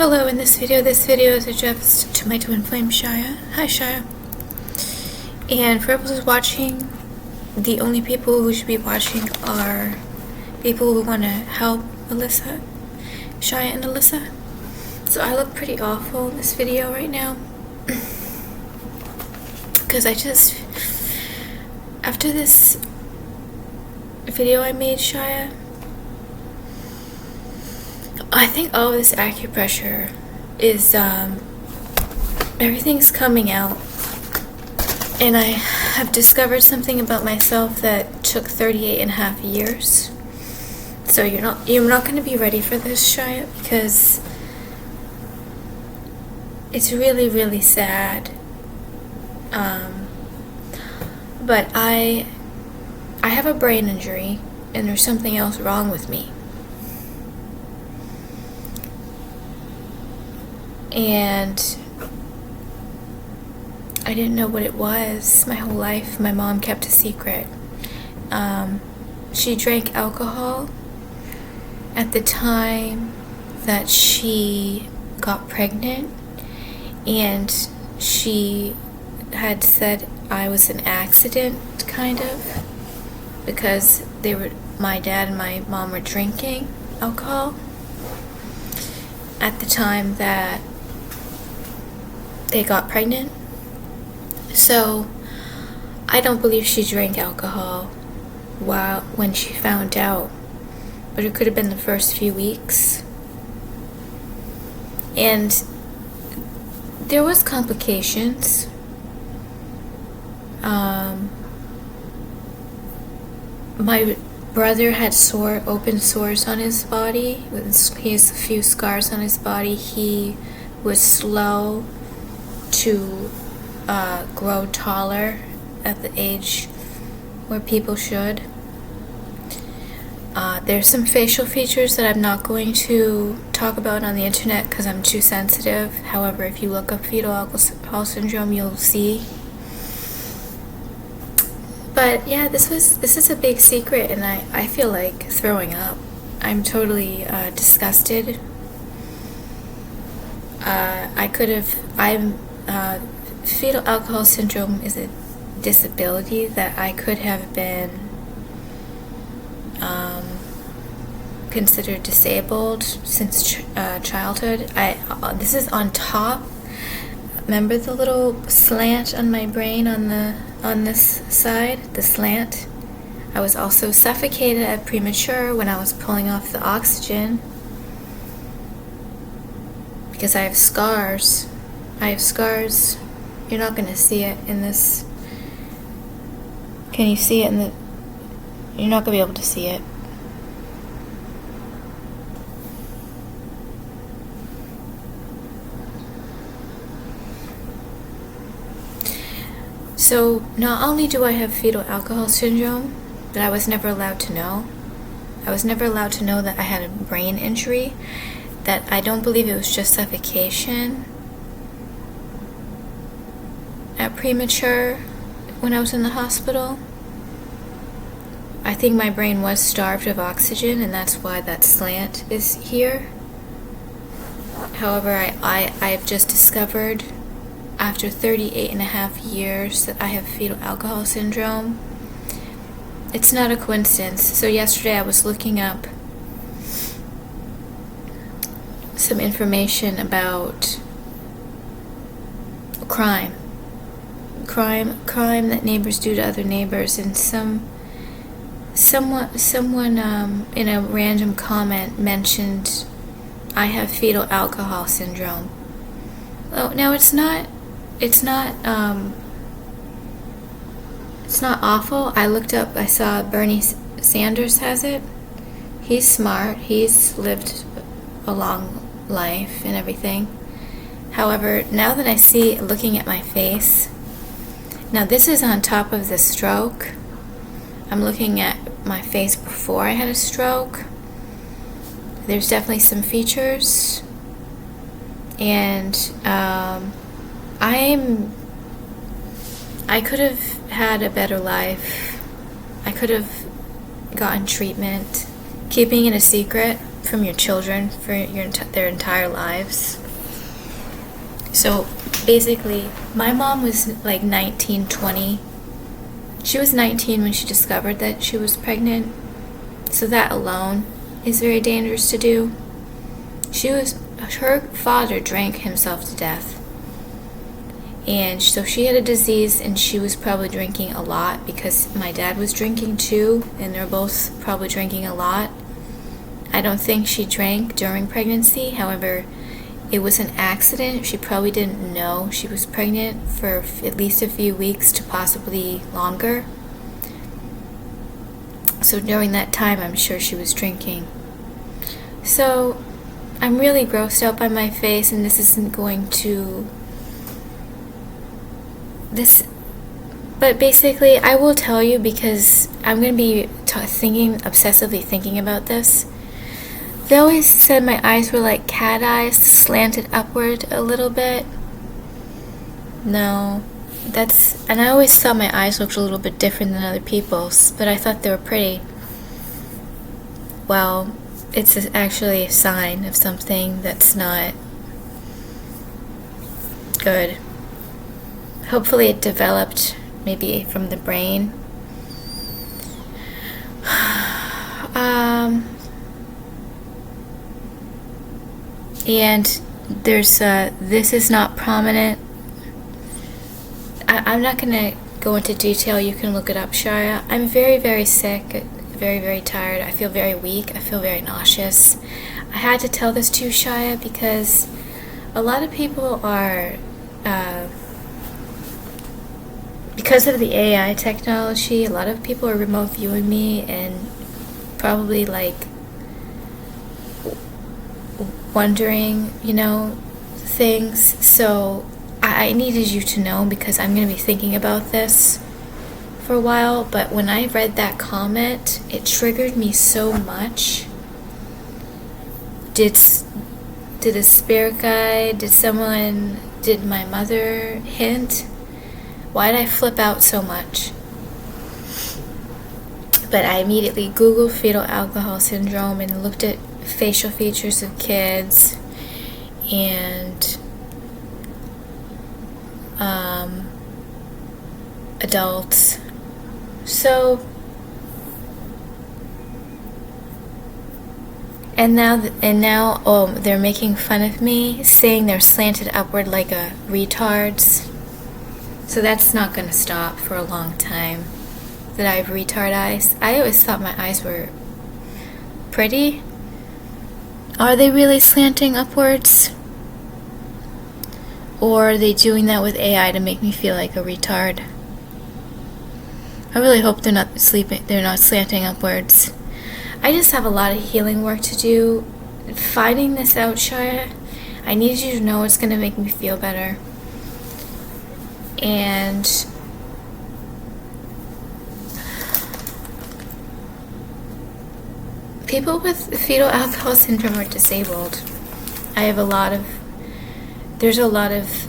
Hello, in this video is addressed to my twin flame Shia. Hi Shia. And for everyone who's watching, the only people who should be watching are people who want to help Alyssa, Shia and Alyssa. So I look pretty awful in this video right now. Because after this video I made, Shia, I think all of this acupressure is, everything's coming out. And I have discovered something about myself that took 38.5 years. So you're not going to be ready for this, Shia, because it's really, really sad. But I have a brain injury, and there's something else wrong with me. And I didn't know what it was my whole life. My mom kept a secret. She drank alcohol at the time that she got pregnant, and she had said I was an accident, kind of, because my dad and my mom were drinking alcohol at the time that they got pregnant. So I don't believe she drank alcohol when she found out, but it could have been the first few weeks. And there was complications. My brother had open sores on his body. He has a few scars on his body. He was slow to grow taller at the age where people should. There's some facial features that I'm not going to talk about on the internet because I'm too sensitive. However, if you look up fetal alcohol syndrome, you'll see. But yeah, this is a big secret, and I feel like throwing up. I'm totally disgusted. Fetal alcohol syndrome is a disability that I could have been considered disabled since childhood. This is on top. Remember the little slant on my brain on this side, the slant? I was also suffocated at premature when I was pulling off the oxygen because I have scars. You're not going to see it in this. Can you see it you're not going to be able to see it. So not only do I have fetal alcohol syndrome, but I was never allowed to know. I was never allowed to know that I had a brain injury, that I don't believe it was just suffocation at premature when I was in the hospital. I think my brain was starved of oxygen, and that's why that slant is here. However, I've just discovered after 38.5 years that I have fetal alcohol syndrome. It's not a coincidence. So yesterday I was looking up some information about crime that neighbors do to other neighbors, and someone in a random comment mentioned I have fetal alcohol syndrome. Oh, now it's not awful. I looked up, I saw Bernie Sanders has it. He's smart. He's lived a long life and everything. However, now that I see, looking at my face, now this is on top of the stroke. I'm looking at my face before I had a stroke. There's definitely some features. And I could have had a better life. I could have gotten treatment. Keeping it a secret from your children for their entire lives. So basically, my mom was like 19, 20. She was 19 when she discovered that she was pregnant. So that alone is very dangerous to do. Her father drank himself to death. And so she had a disease, and she was probably drinking a lot because my dad was drinking too, and they're both probably drinking a lot. I don't think she drank during pregnancy. However, it was an accident. She probably didn't know she was pregnant for at least a few weeks to possibly longer. So during that time, I'm sure she was drinking. So I'm really grossed out by my face, and this isn't going to... But basically, I will tell you because I'm going to be obsessively thinking about this. They always said my eyes were like cat eyes, slanted upward a little bit. No, and I always thought my eyes looked a little bit different than other people's, but I thought they were pretty. Well, it's actually a sign of something that's not good. Hopefully it developed maybe from the brain. And there's this is not prominent. I'm not going to go into detail. You can look it up, Shia. I'm very, very sick, very, very tired. I feel very weak. I feel very nauseous. I had to tell this to you, Shia, because a lot of people are... because of the AI technology, a lot of people are remote viewing me and probably like wondering, things. So I needed you to know because I'm going to be thinking about this for a while. But when I read that comment, it triggered me so much. Did a spirit guide, did my mother hint? Why did I flip out so much? But I immediately Googled fetal alcohol syndrome and looked at facial features of kids and adults. So, and now they're making fun of me, saying they're slanted upward like a retards. So that's not going to stop for a long time. That I have retard eyes. I always thought my eyes were pretty. Are they really slanting upwards? Or are they doing that with AI to make me feel like a retard? I really hope they're not slanting upwards. I just have a lot of healing work to do. Finding this out, Shia, I need you to know it's going to make me feel better. And people with fetal alcohol syndrome are disabled. There's a lot of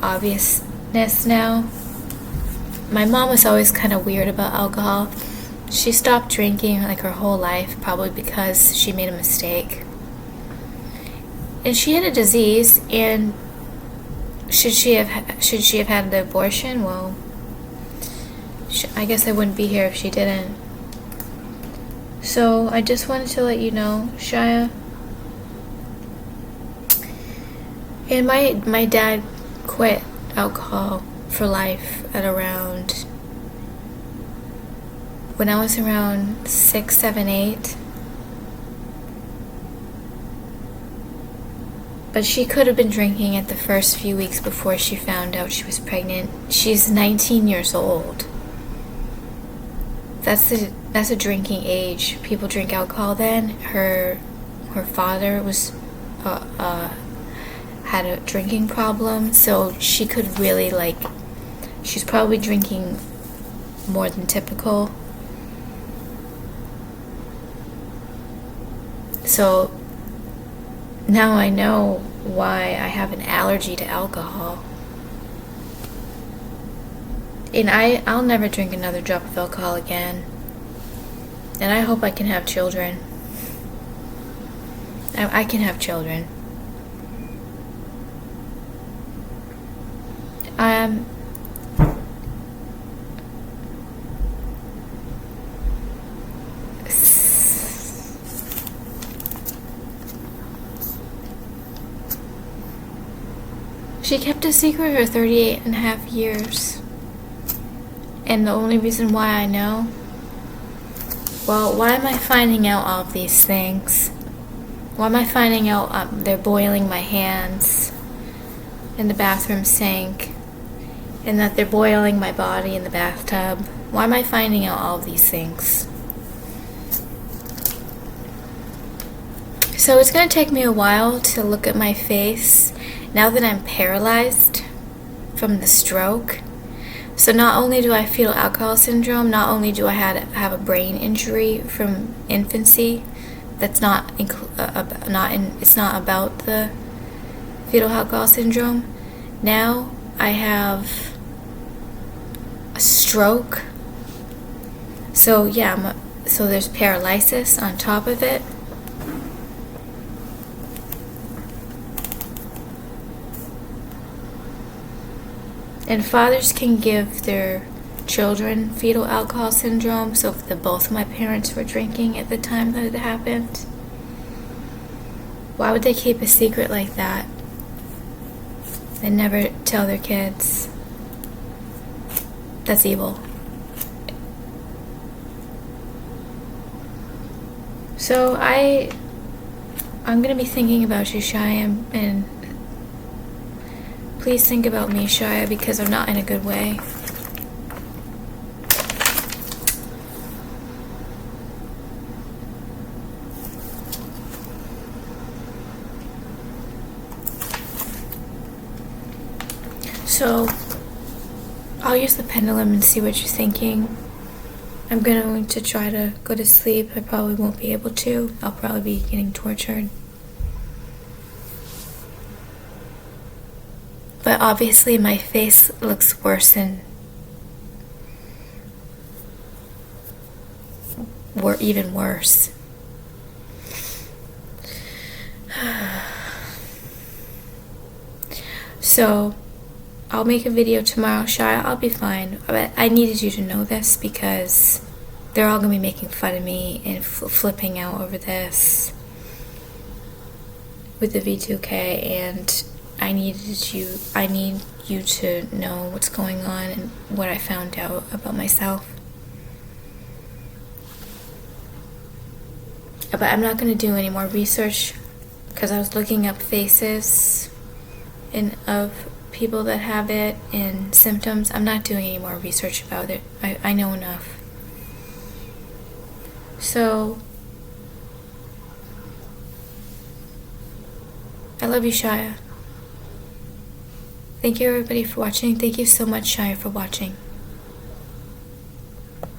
obviousness now. My mom was always kind of weird about alcohol. She stopped drinking like her whole life, probably because she made a mistake. And she had a disease, and should she have had the abortion? Well, I guess I wouldn't be here if she didn't. So I just wanted to let you know, Shia. And my dad quit alcohol for life when I was around 6, 7, 8. But she could have been drinking it the first few weeks before she found out she was pregnant. She's 19 years old. That's a drinking age. People drink alcohol then. Her father was had a drinking problem, so she could really she's probably drinking more than typical. So now I know why I have an allergy to alcohol. And I'll never drink another drop of alcohol again. And I hope I can have children. I can have children. Um, she kept a secret for 38 and a half years. And the only reason why I know, well, why am I finding out all of these things? Why am I finding out they're boiling my hands in the bathroom sink, and that they're boiling my body in the bathtub? Why am I finding out all of these things? So it's going to take me a while to look at my face now that I'm paralyzed from the stroke. So not only do I fetal alcohol syndrome, not only do I have a brain injury from infancy, that's it's not about the fetal alcohol syndrome. Now I have a stroke. So yeah, so there's paralysis on top of it. And fathers can give their children fetal alcohol syndrome. So if both of my parents were drinking at the time that it happened, why would they keep a secret like that and never tell their kids? That's evil. So I'm gonna be thinking about you, Shia, and please think about me, Shia, because I'm not in a good way. So I'll use the pendulum and see what you're thinking. I'm going to try to go to sleep. I probably won't be able to. I'll probably be getting tortured. But obviously my face looks worse than even worse. So I'll make a video tomorrow, Shia. I'll be fine. But I needed you to know this because they're all going to be making fun of me and flipping out over this with the V2K, and I need you to know what's going on and what I found out about myself. But I'm not going to do any more research because I was looking up faces of people that have it and symptoms. I'm not doing any more research about it. I know enough. So I love you, Shia. Thank you everybody for watching. Thank you so much, Shia, for watching.